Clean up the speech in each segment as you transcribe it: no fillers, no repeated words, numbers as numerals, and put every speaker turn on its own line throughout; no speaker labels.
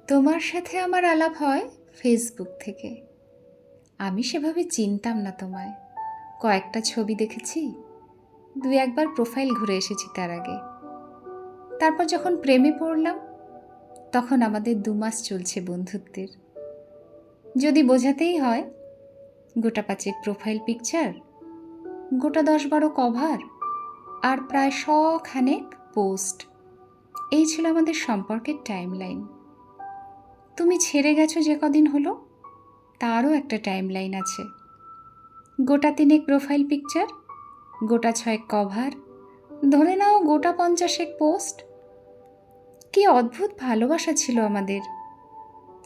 তোমার সাথে আমার আলাপ হয় ফেসবুক থেকে। আমি সেভাবে চিনতাম না তোমায়। কয়েকটা ছবি দেখেছি, দুই একবার প্রোফাইল ঘুরে এসেছি তার আগে। তারপর যখন প্রেমে পড়লাম, তখন আমাদের 2 মাস চলছে বন্ধুত্বের। যদি বোঝাতেই হয়, গোটা 5 প্রোফাইল পিকচার, গোটা 10-12 কভার, আর প্রায় শখানেক পোস্ট। এই ছিল আমাদের সম্পর্কের টাইমলাইন। তুমি ছেড়ে গেছো যে কদিন হলো, তারও একটা টাইমলাইন আছে। গোটা 3 প্রোফাইল পিকচার, গোটা 6 কভার, ধরে নাও গোটা 50 পোস্ট। কি অদ্ভুত ভালোবাসা ছিল আমাদের।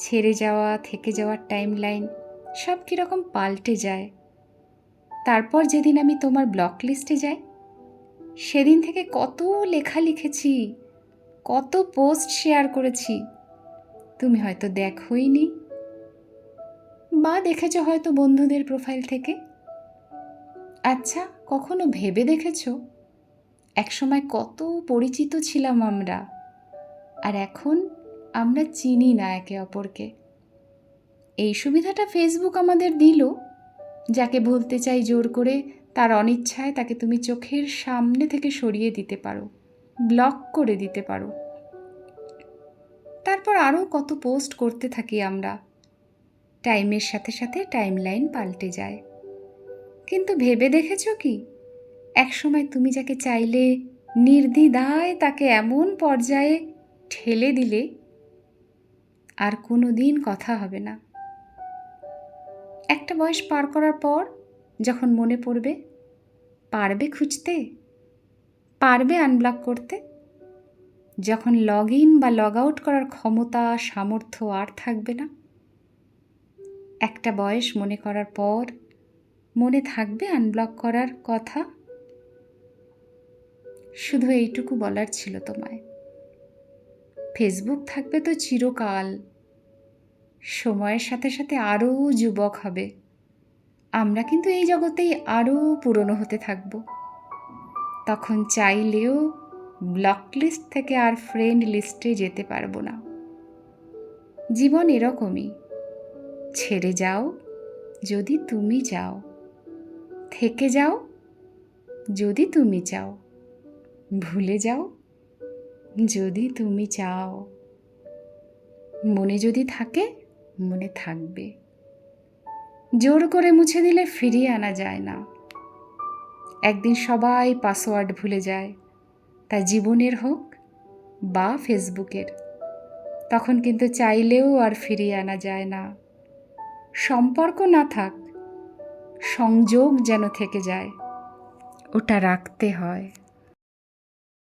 ছেড়ে যাওয়া, থেকে যাওয়ার টাইমলাইন সব কীরকম পাল্টে যায়। তারপর যেদিন আমি তোমার ব্লক লিস্টে যাই, সেদিন থেকে কত লেখা লিখেছি, কত পোস্ট শেয়ার করেছি। তুমি হয়তো দেখোইনি, বা দেখেছ হয়তো বন্ধুদের প্রোফাইল থেকে। আচ্ছা, কখনো ভেবে দেখেছ একসময় কত পরিচিত ছিলাম আমরা, আর এখন আমরা চিনি না একে অপরকে। এই সুবিধাটা ফেসবুক আমাদের দিল। যাকে ভুলতে চাই জোর করে, তার অনিচ্ছায় তাকে তুমি চোখের সামনে থেকে সরিয়ে দিতে পারো, ব্লক করে দিতে পারো। তারপর আরও কত পোস্ট করতে থাকি আমরা। টাইমের সাথে সাথে টাইমলাইন পাল্টে যায়। কিন্তু ভেবে দেখেছ কি, একসময় তুমি যাকে চাইলে নির্দ্বিধায় তাকে এমন পর্যায়ে ঠেলে দিলে আর কোনো দিন কথা হবে না। একটা বয়স পার করার পর যখন মনে পড়বে, পারবে খুঁজতে, পারবে আনব্লক করতে। যখন লগ ইন বা লগ আউট করার ক্ষমতা, সামর্থ্য আর থাকবে না, একটা বয়স মনে করার পর মনে থাকবে আনব্লক করার কথা। শুধু এইটুকু বলার ছিল তোমায়, ফেসবুক থাকবে তো চিরকাল। সময়ের সাথে সাথে আরও যুবক হবে আমরা, কিন্তু এই জগতেই আরও পুরনো হতে থাকব। তখন চাইলেও ব্লক লিস্ট থেকে আর ফ্রেন্ড লিস্টে যেতে পারবো না। জীবন এরকমই, ছেড়ে যাও যদি তুমি চাও, থেকে যাও যদি তুমি চাও, ভুলে যাও যদি তুমি চাও। মনে যদি থাকে, মনে থাকবে। জোর করে মুছে দিলে ফিরিয়ে আনা যায় না। একদিন সবাই পাসওয়ার্ড ভুলে যায়, তা জীবনের হোক বা ফেসবুকের। তখন কিন্তু চাইলেও আর ফিরিয়ে আনা যায় না। সম্পর্ক না থাক, সংযোগ যেন থেকে যায়, ওটা রাখতে হয়।